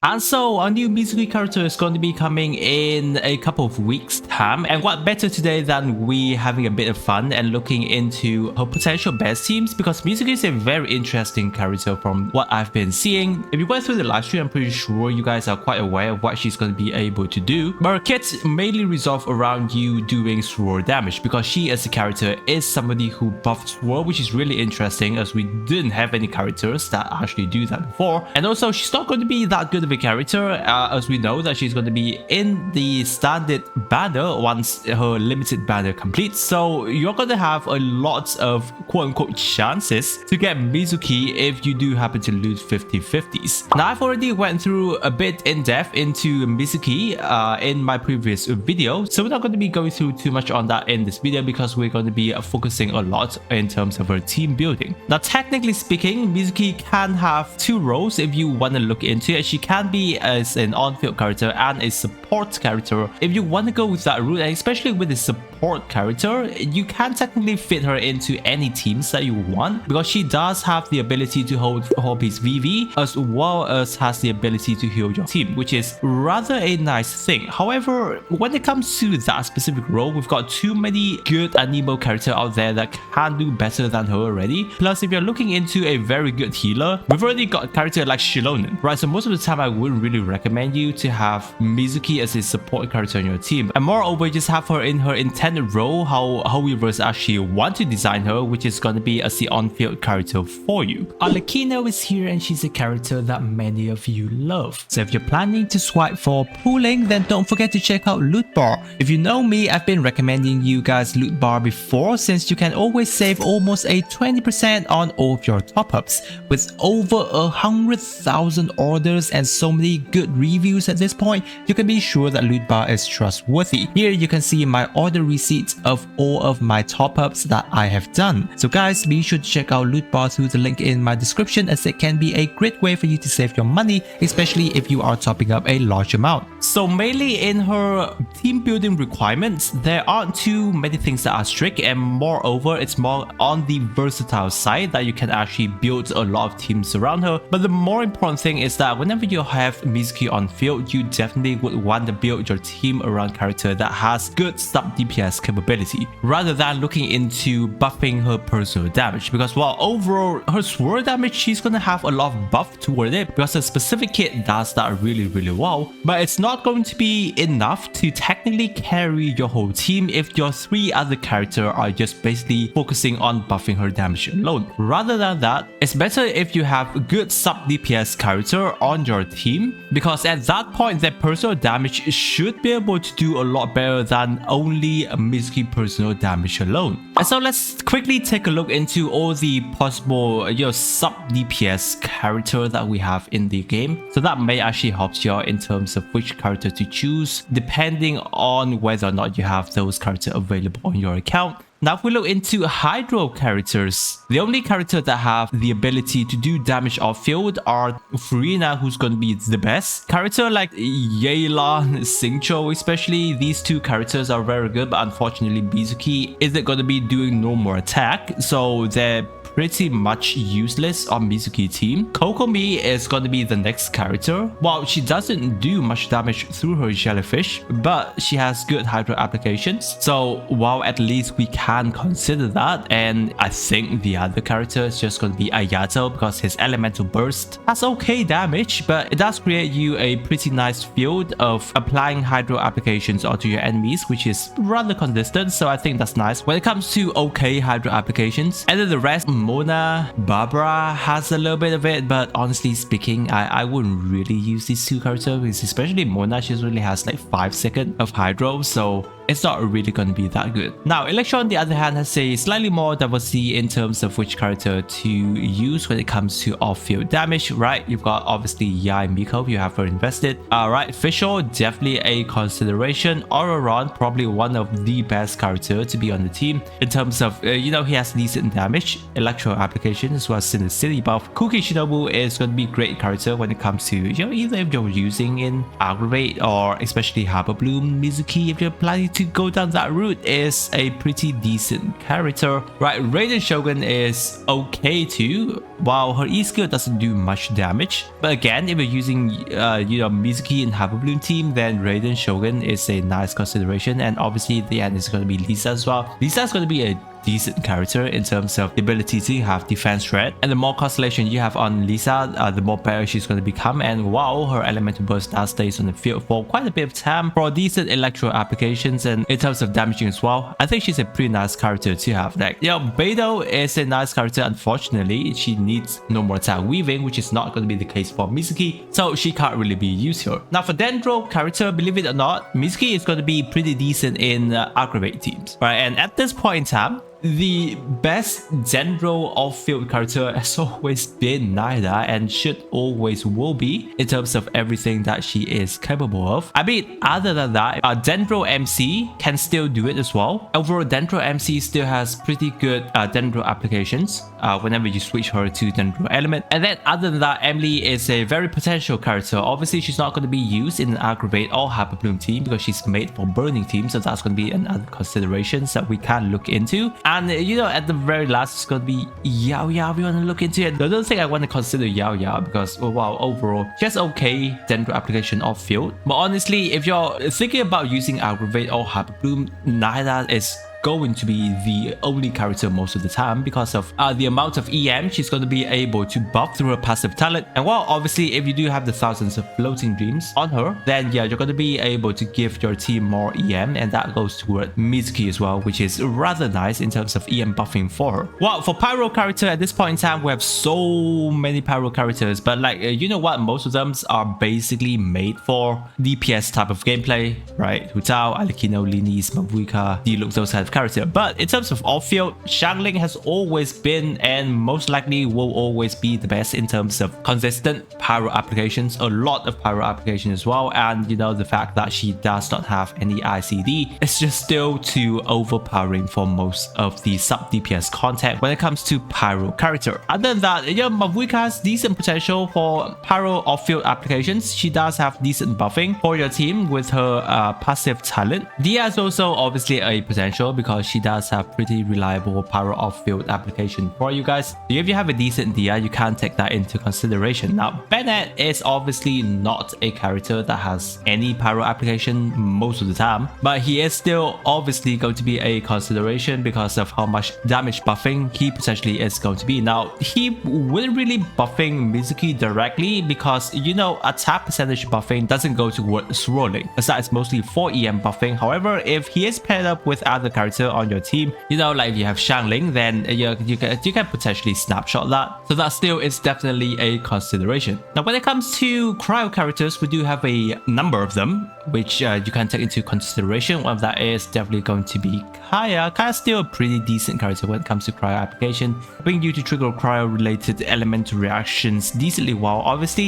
And so our new Mizuki character is going to be coming in a couple of weeks time, and what better today than we having a bit of fun and looking into her potential best teams, because Mizuki is a very interesting character from what I've been seeing. If you went through the live stream, I'm pretty sure you guys are quite aware of what she's going to be able to do, but her kits mainly resolve around you doing sword damage, because she as a character is somebody who buffs sword, which is really interesting as we didn't have any characters that actually do that before. And also she's not going to be that good of a character, as we know that she's going to be in the standard banner once her limited banner completes, so you're going to have a lot of quote-unquote chances to get Mizuki if you do happen to lose 50-50s. Now I've already went through a bit in depth into Mizuki in my previous video, so we're not going to be going through too much on that in this video because we're going to be focusing a lot in terms of her team building. Now technically speaking, Mizuki can have two roles if you want to look into it. She can be as an on-field character and a support character if you want to go with that route, and especially with the support character, you can technically fit her into any teams that you want because she does have the ability to hold Hobby's VV as well as has the ability to heal your team, which is rather a nice thing. However, when it comes to that specific role, we've got too many good Anemo characters out there that can do better than her already. Plus, if you're looking into a very good healer, we've already got a character like Shilonen, right? So most of the time I wouldn't really recommend you to have Mizuki as a support character on your team, and moreover just have her in her intended role how we actually want to design her, which is going to be as the on-field character for you. Alekino is here and she's a character that many of you love, so if you're planning to swipe for pooling, then don't forget to check out Loot Bar. If you know me, I've been recommending you guys Loot Bar before, since you can always save almost a 20% on all of your top-ups. With over 100,000 orders and so many good reviews at this point, you can be sure that Loot Bar is trustworthy. Here you can see my order receipts of all of my top-ups that I have done. So guys, be sure to check out Loot Bar through the link in my description, as it can be a great way for you to save your money, especially if you are topping up a large amount. So mainly in her team building requirements, there aren't too many things that are strict, and moreover it's more on the versatile side that you can actually build a lot of teams around her. But the more important thing is that whenever you have Mizuki on field, you definitely would want to build your team around character that has good sub DPS capability, rather than looking into buffing her personal damage, because while overall her sword damage, she's gonna have a lot of buff toward it because a specific kit does that really well, but it's not going to be enough to technically carry your whole team if your three other characters are just basically focusing on buffing her damage alone. Rather than that, it's better if you have a good sub DPS character on your team, because at that point their personal damage should be able to do a lot better than only a Mizuki personal damage alone. And so let's quickly take a look into all the possible sub DPS character that we have in the game, so that may actually help you out in terms of which character to choose depending on whether or not you have those characters available on your account. Now if we look into Hydro characters, the only character that have the ability to do damage off field are Furina, who's going to be the best. Character like Yayla, Xingqiu especially, these two characters are very good, but unfortunately Mizuki isn't going to be doing no more attack, so they're pretty much useless on Mizuki team. Kokomi is going to be the next character. While she doesn't do much damage through her jellyfish, but she has good hydro applications, so while at least we can consider that. And I think the other character is just going to be Ayato, because his elemental burst has okay damage, but it does create you a pretty nice field of applying hydro applications onto your enemies, which is rather consistent, so I think that's nice when it comes to okay hydro applications. And then the rest, Mona, Barbara has a little bit of it, but honestly speaking, I wouldn't really use these two characters, because especially Mona, she really has like 5 seconds of hydro, so it's not really going to be that good. Now, Electro on the other hand has a slightly more diversity in terms of which character to use when it comes to off-field damage, right? You've got obviously Yai Miko, you have her invested. Right, Fischl, definitely a consideration. Auroron, probably one of the best characters to be on the team in terms of, he has decent damage, electro application, as well as Synesthesia buff. Kuki Shinobu is going to be a great character when it comes to, either if you're using in Aggrevate or especially Hyperbloom Mizuki, if you're planning to go down that route, is a pretty decent character. Right, Raiden Shogun is okay too, while her E skill doesn't do much damage. But again, if you're using Mizuki and Hyperbloom team, then Raiden Shogun is a nice consideration. And obviously the end is going to be Lisa as well. Lisa is going to be a decent character in terms of the ability to have defense threat, and the more constellation you have on Lisa, the more better she's going to become. And wow, her elemental burst now stays on the field for quite a bit of time for decent electro applications, and in terms of damaging as well, I think she's a pretty nice character to have. Like, Beidou is a nice character. Unfortunately, she needs no more attack weaving, which is not going to be the case for Mizuki, so she can't really be used here. Now for Dendro character, believe it or not, Mizuki is going to be pretty decent in Aggrevate teams, right? And at this point in time, the best Dendro off-field character has always been Naida, and should always will be in terms of everything that she is capable of. I mean, other than that, Dendro MC can still do it as well. Overall, Dendro MC still has pretty good Dendro applications whenever you switch her to Dendro element. And then other than that, Emily is a very potential character. Obviously, she's not going to be used in an Aggrevate or Hyperbloom team because she's made for burning teams, so that's going to be another consideration that we can look into. And at the very last, it's going to be Yao Yao. We want to look into it. I don't think I want to consider Yao Yao because, wow, overall, just okay Dendro application off field. But honestly, if you're thinking about using Aggrevate or Hyperbloom, Naida is going to be the only character most of the time because of the amount of EM she's going to be able to buff through her passive talent. And while obviously if you do have the thousands of floating dreams on her, then yeah, you're going to be able to give your team more EM, and that goes toward Mizuki as well, which is rather nice in terms of EM buffing for her. Well, for Pyro character, at this point in time, we have so many Pyro characters, but like, you know what, most of them are basically made for DPS type of gameplay, right? Hu Tao, Alekino, Linis, Mavuika, Diluc, those type of character. But in terms of off-field, Xiangling has always been and most likely will always be the best in terms of consistent Pyro applications, a lot of Pyro applications as well. And the fact that she does not have any ICD is just still too overpowering for most of the sub DPS content when it comes to Pyro character. Other than that, Mavuika has decent potential for Pyro off-field applications. She does have decent buffing for your team with her passive talent. Dia is also obviously a potential because she does have pretty reliable Pyro off-field application for you guys. So if you have a decent Dia, you can take that into consideration. Now, Bennett is obviously not a character that has any Pyro application most of the time, but he is still obviously going to be a consideration because of how much damage buffing he potentially is going to be. Now, he wouldn't really buffing Mizuki directly because, attack percentage buffing doesn't go towards rolling, as that is mostly for EM buffing. However, if he is paired up with other character on your team, like if you have Xiangling, then you can potentially snapshot that. So that still is definitely a consideration. Now, when it comes to Cryo characters, we do have a number of them, which you can take into consideration. One of that is definitely going to be Kaya. Kaya's still a pretty decent character when it comes to Cryo application, helping you to trigger Cryo related elemental reactions decently well. Obviously,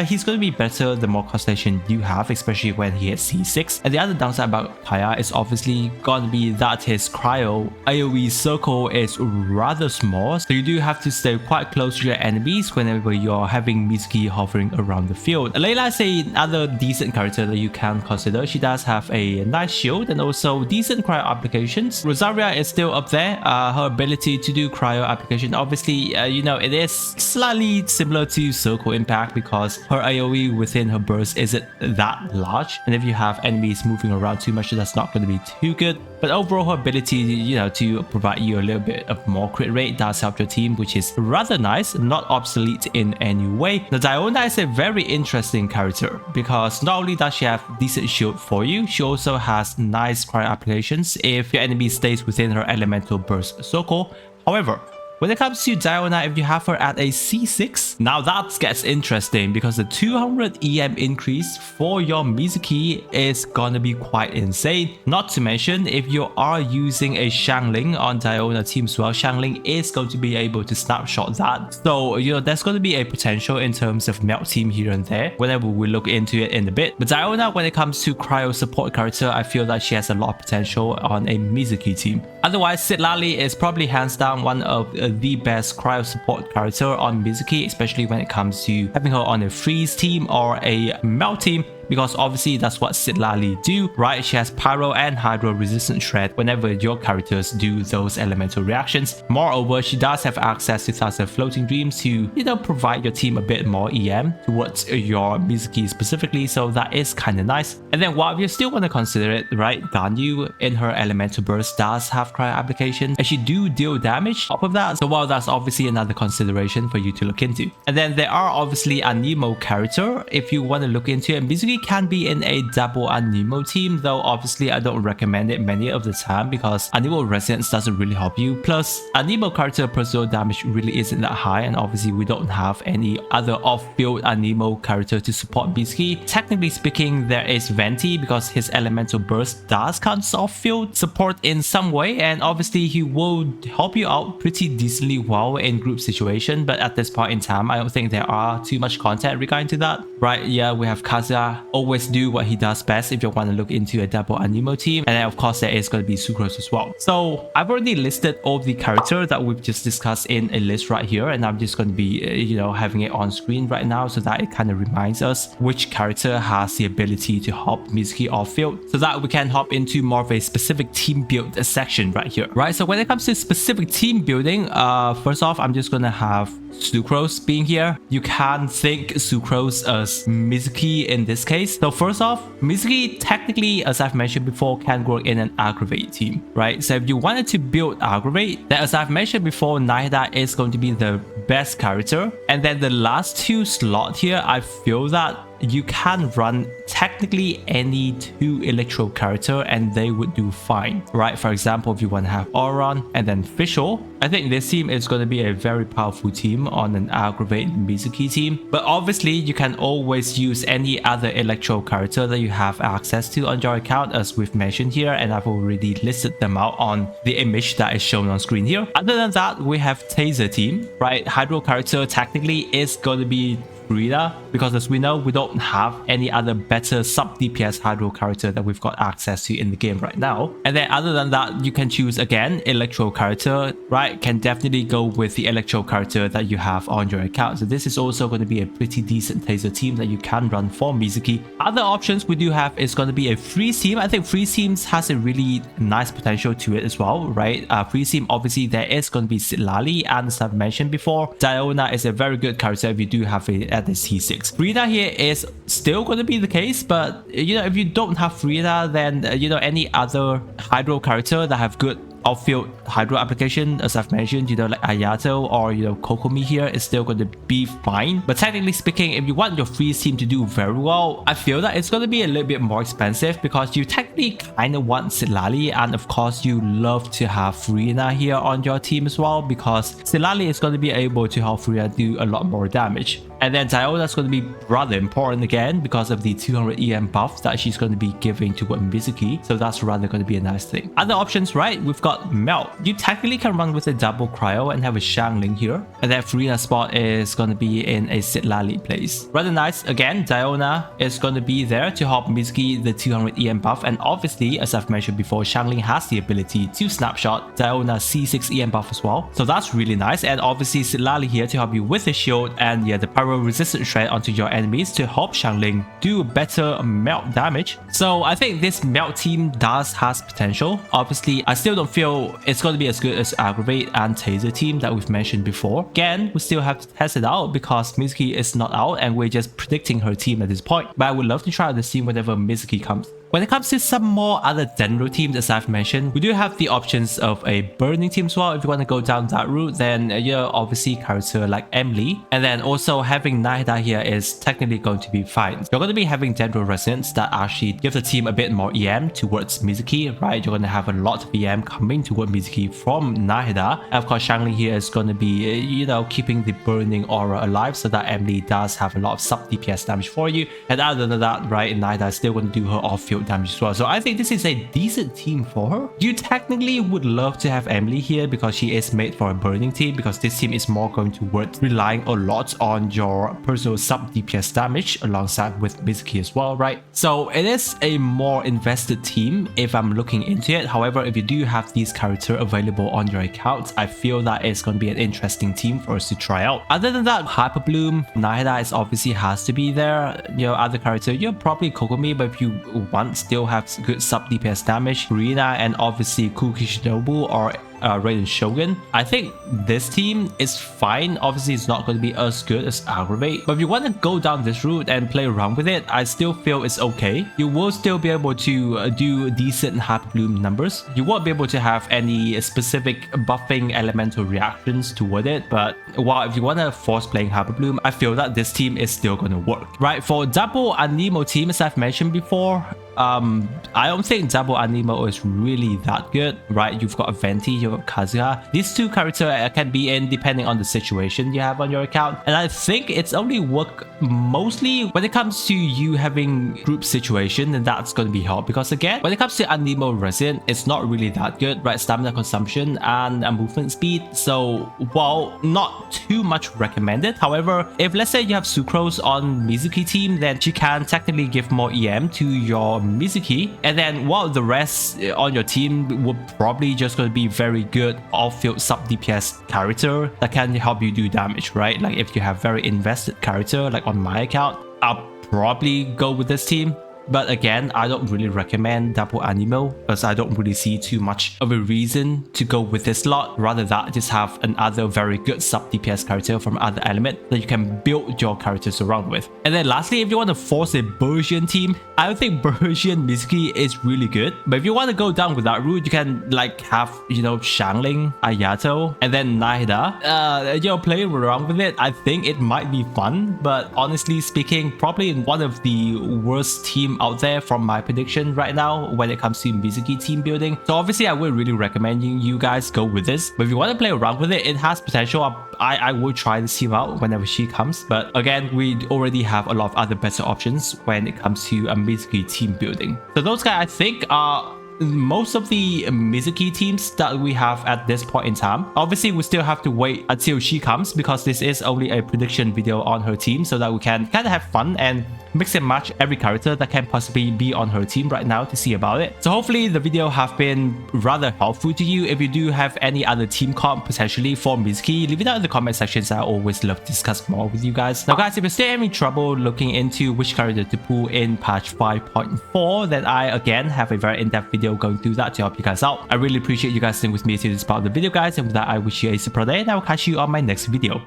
he's going to be better the more constellation you have, especially when he hits C6. And the other downside about Kaya is obviously going to be that his Cryo AoE circle is rather small, so you do have to stay quite close to your enemies whenever you're having Mizuki hovering around the field. Layla is another decent character that you can consider. She does have a nice shield and also decent Cryo applications. Rosaria is still up there. Her ability to do Cryo application, obviously, it is slightly similar to Circle Impact because her AoE within her burst isn't that large, and if you have enemies moving around too much, that's not going to be too good. But overall, her ability, to provide you a little bit of more crit rate does help your team, which is rather nice, not obsolete in any way. Now, Diona is a very interesting character because not only does she have decent shield for you, she also has nice Cryo applications if your enemy stays within her elemental burst circle. However, when it comes to Diona, if you have her at a C6, now that gets interesting because the 200 EM increase for your Mizuki is gonna be quite insane. Not to mention, if you are using a Xiangling on Diona team as well, Xiangling is going to be able to snapshot that. So, there's going to be a potential in terms of melt team here and there whenever we look into it in a bit. But Diona, when it comes to Cryo Support character, I feel that she has a lot of potential on a Mizuki team. Otherwise, Citlali is probably hands down one of the best Cryo Support character on Mizuki, especially when it comes to having her on a freeze team or a melt team. because obviously that's what Citlali do, right? She has Pyro and Hydro resistant shred whenever your characters do those elemental reactions. Moreover, she does have access to Taser floating dreams to, provide your team a bit more EM towards your Mizuki specifically, so that is kind of nice. And then while you still want to consider it, right, Ganyu in her elemental burst does have cryo application and she do deal damage off of that, so while that's obviously another consideration for you to look into. And then there are obviously Anemo character if you want to look into it. Mizuki can be in a double Anemo team, though obviously I don't recommend it many of the time because Anemo resistance doesn't really help you, plus Anemo character personal damage really isn't that high, and obviously we don't have any other off-build Anemo character to support Mizuki. Technically speaking, there is Venti because his elemental burst does count as off-field support in some way, and obviously he will help you out pretty decently well in group situation, but at this point in time I don't think there are too much content regarding to that, right? Yeah, we have Kazuya always do what he does best if you want to look into a double Anemo team, and then of course there is going to be Sucrose as well. So I've already listed all the characters that we've just discussed in a list right here, and I'm just going to be having it on screen right now so that it kind of reminds us which character has the ability to hop Mizuki off field, so that we can hop into more of a specific team build section right here, right? So when it comes to specific team building, first off, I'm just gonna have Sucrose being here. You can think Sucrose as Mizuki in this case. So first off, Mizuki technically, as I've mentioned before, can work in an Aggrevate team, right? So if you wanted to build Aggrevate, then as I've mentioned before, Nahida is going to be the best character. And then the last two slots here, I feel that you can run technically any two Electro character and they would do fine, right? For example, if you want to have Auron and then Fischl, I think this team is going to be a very powerful team on an Aggrevate Mizuki team. But obviously you can always use any other Electro character that you have access to on your account, as we've mentioned here, and I've already listed them out on the image that is shown on screen here. Other than that, we have Taser team, right? Hydro character technically is going to be Frida, because as we know, we don't have any other better sub DPS Hydro character that we've got access to in the game right now. And then other than that, you can choose again Electro character, right? Can definitely go with the Electro character that you have on your account. So this is also going to be a pretty decent Taser team that you can run for Mizuki. Other options we do have is going to be a freeze team. I think freeze teams has a really nice potential to it as well, right? Freeze team, obviously there is going to be Citlali, and as I've mentioned before, Diona is a very good character if you do have it at this T6. Frida here is still going to be the case, but if you don't have Frida, then any other Hydro character that have good outfield Hydro application, as I've mentioned, like Ayato or Kokomi here, is still going to be fine. But technically speaking, if you want your freeze team to do very well, I feel that it's going to be a little bit more expensive, because you technically kind of want Citlali, and of course you love to have Frina here on your team as well, because Citlali is going to be able to help Frina do a lot more damage. And then Diona is going to be rather important again because of the 200 EM buff that she's going to be giving to Mizuki, so that's rather going to be a nice thing. Other options, right? We've got Melt. You technically can run with a double Cryo and have a Shangling here, and then Frina spot is going to be in a Citlali place. Rather nice. Again, Diona is going to be there to help Mizuki the 200 EM buff, and obviously, as I've mentioned before, Shangling has the ability to snapshot Diona C6 EM buff as well, so that's really nice. And obviously Citlali here to help you with the shield and the Pyro resistant shred onto your enemies to help Shangling do better melt damage. So I think this melt team has potential. Obviously, I still don't feel it's going to be as good as Aggrevate and Taser team that we've mentioned before. Again, we still have to test it out because Mizuki is not out and we're just predicting her team at this point. But I would love to try out this team whenever Mizuki comes. When it comes to some more other Dendro teams, as I've mentioned, we do have the options of a burning team as well. If you want to go down that route, then obviously character like Emily, and then also having Nahida here is technically going to be fine. You're going to be having Dendro Resonance that actually gives the team a bit more EM towards Mizuki, right? You're going to have a lot of EM coming toward Mizuki from Nahida. And of course, Shangling here is going to be, keeping the burning aura alive so that Emily does have a lot of sub DPS damage for you. And other than that, right, Nahida is still going to do her off-field damage as well. So I think this is a decent team for her. You technically would love to have Emily here because she is made for a burning team, because this team is more going to work relying a lot on your personal sub DPS damage alongside with Mizuki as well, right? So it is a more invested team if I'm looking into it. However, if you do have these characters available on your account, I feel that it's going to be an interesting team for us to try out. Other than that, Hyperbloom, Nahida is obviously has to be there. You know, other characters, you're probably Kokomi, but if you want still have good sub DPS damage, Rina, and obviously Kuki Shinobu or Raiden Shogun. I think this team is fine. Obviously, it's not going to be as good as Aggrevate, but if you want to go down this route and play around with it, I still feel it's okay. You will still be able to do decent Hyperbloom numbers. You won't be able to have any specific buffing elemental reactions toward it, but while if you want to force playing Hyperbloom, I feel that this team is still going to work. Right, for double Anemo team, as I've mentioned before, I don't think double Anemo is really that good, right? You've got Venti, you've got Kazuha. These two characters can be in depending on the situation you have on your account, and I think it's only work mostly when it comes to you having group situation, and that's going to be hard because again, when it comes to Anemo Resin, it's not really that good, right? Stamina consumption and movement speed. So while not too much recommended, however, if let's say you have Sucrose on Mizuki team, then she can technically give more EM to your Mizuki, and then while the rest on your team would probably just going to be very good off-field sub DPS character that can help you do damage, right? Like if you have very invested character like on my account, I'll probably go with this team. But again, I don't really recommend double Anemo because I don't really see too much of a reason to go with this lot. Rather than just have another very good sub DPS character from other element that you can build your characters around with. And then lastly, if you want to force a Burgeon team, I don't think Burgeon Mizuki is really good. But if you want to go down with that route, you can like have, you know, Shangling, Ayato, and then Nahida. You know, play around with it. I think it might be fun, but honestly speaking, probably one of the worst team out there from my prediction right now when it comes to Mizuki team building. So obviously I would really recommend you guys go with this, but if you want to play around with it, it has potential. I will try this team out whenever she comes, but again, we already have a lot of other better options when it comes to a Mizuki team building. So those guys I think are most of the Mizuki teams that we have at this point in time. Obviously, we still have to wait until she comes because this is only a prediction video on her team, so that we can kind of have fun and mix and match every character that can possibly be on her team right now to see about it. So hopefully the video have been rather helpful to you. If you do have any other team comp potentially for Mizuki, leave it down in the comment sections. I always love to discuss more with you guys. Now guys, if you're still having trouble looking into which character to pull in patch 5.4, then I again have a very in-depth video going through that to help you guys out. I really appreciate you guys staying with me to this part of the video guys, and with that I wish you a super day and I will catch you on my next video.